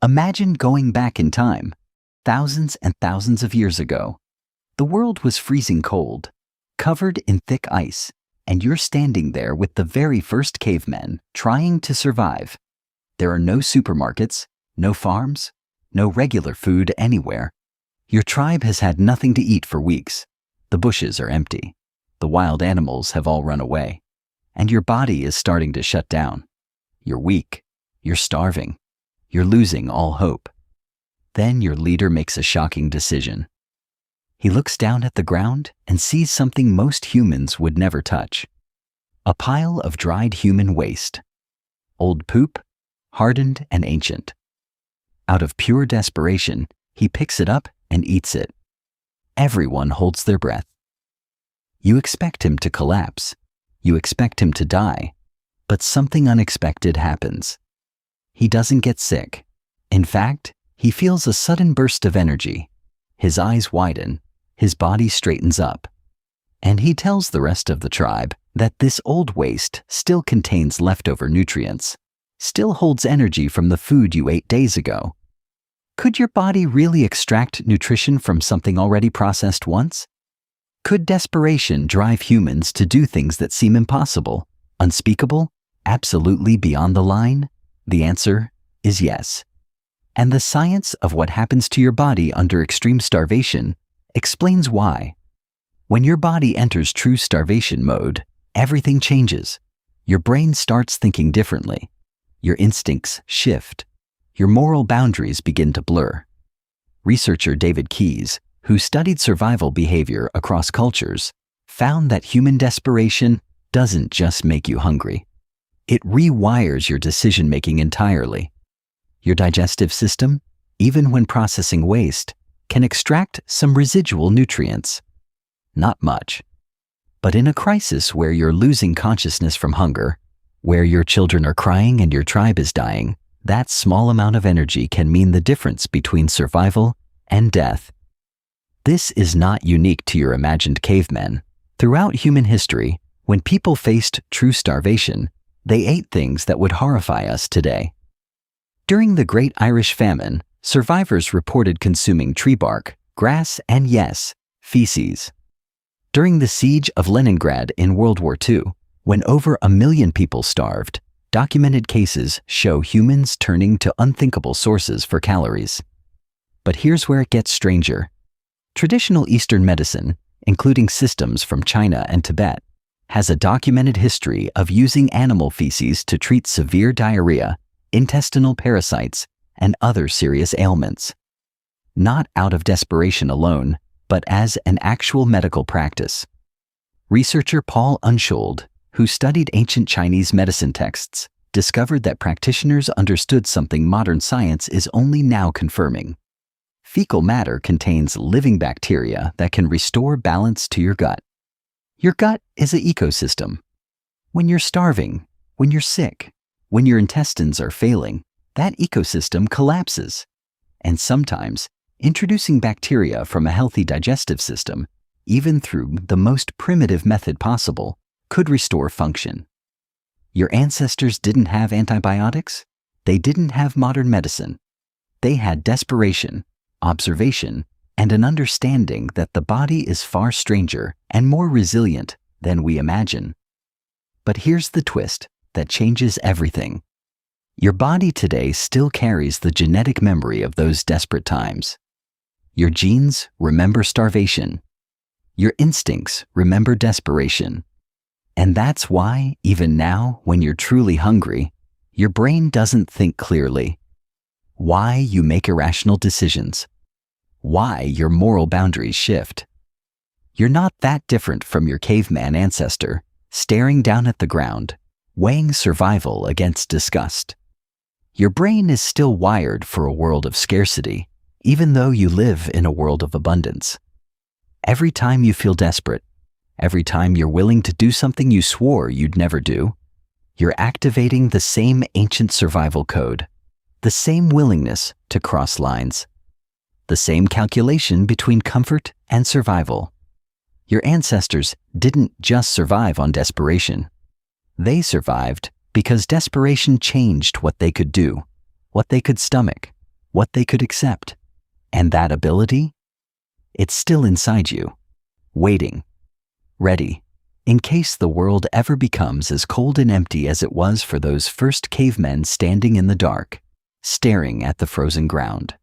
Imagine going back in time, thousands and thousands of years ago. The world was freezing cold, covered in thick ice, and you're standing there with the very first cavemen trying to survive. There are no supermarkets, no farms, no regular food anywhere. Your tribe has had nothing to eat for weeks. The bushes are empty. The wild animals have all run away. And your body is starting to shut down. You're weak. You're starving. You're losing all hope. Then your leader makes a shocking decision. He looks down at the ground and sees something most humans would never touch. A pile of dried human waste. Old poop, hardened and ancient. Out of pure desperation, he picks it up and eats it. Everyone holds their breath. You expect him to collapse. You expect him to die. But something unexpected happens. He doesn't get sick. In fact, he feels a sudden burst of energy. His eyes widen. His body straightens up. And he tells the rest of the tribe that this old waste still contains leftover nutrients, still holds energy from the food you ate days ago. Could your body really extract nutrition from something already processed once? Could desperation drive humans to do things that seem impossible, unspeakable, absolutely beyond the line? The answer is yes. And the science of what happens to your body under extreme starvation explains why. When your body enters true starvation mode, everything changes. Your brain starts thinking differently. Your instincts shift. Your moral boundaries begin to blur. Researcher David Keyes, who studied survival behavior across cultures, found that human desperation doesn't just make you hungry. It rewires your decision-making entirely. Your digestive system, even when processing waste, can extract some residual nutrients. Not much. But in a crisis where you're losing consciousness from hunger, where your children are crying and your tribe is dying, that small amount of energy can mean the difference between survival and death. This is not unique to your imagined cavemen. Throughout human history, when people faced true starvation, they ate things that would horrify us today. During the Great Irish Famine, survivors reported consuming tree bark, grass, and yes, feces. During the siege of Leningrad in World War II, when over 1 million people starved, documented cases show humans turning to unthinkable sources for calories. But here's where it gets stranger. Traditional Eastern medicine, including systems from China and Tibet, has a documented history of using animal feces to treat severe diarrhea, intestinal parasites, and other serious ailments. Not out of desperation alone, but as an actual medical practice. Researcher Paul Unshold, who studied ancient Chinese medicine texts, discovered that practitioners understood something modern science is only now confirming. Fecal matter contains living bacteria that can restore balance to your gut. Your gut is an ecosystem. When you're starving, when you're sick, when your intestines are failing, that ecosystem collapses. And sometimes, introducing bacteria from a healthy digestive system, even through the most primitive method possible, could restore function. Your ancestors didn't have antibiotics. They didn't have modern medicine. They had desperation, observation, and an understanding that the body is far stranger and more resilient than we imagine. But here's the twist that changes everything. Your body today still carries the genetic memory of those desperate times. Your genes remember starvation. Your instincts remember desperation. And that's why, even now, when you're truly hungry, your brain doesn't think clearly. Why you make irrational decisions. Why your moral boundaries shift. You're not that different from your caveman ancestor, staring down at the ground, weighing survival against disgust. Your brain is still wired for a world of scarcity, even though you live in a world of abundance. Every time you feel desperate, every time you're willing to do something you swore you'd never do, you're activating the same ancient survival code, the same willingness to cross lines, the same calculation between comfort and survival. Your ancestors didn't just survive on desperation. They survived because desperation changed what they could do, what they could stomach, what they could accept. And that ability? It's still inside you, waiting, ready, in case the world ever becomes as cold and empty as it was for those first cavemen standing in the dark, staring at the frozen ground.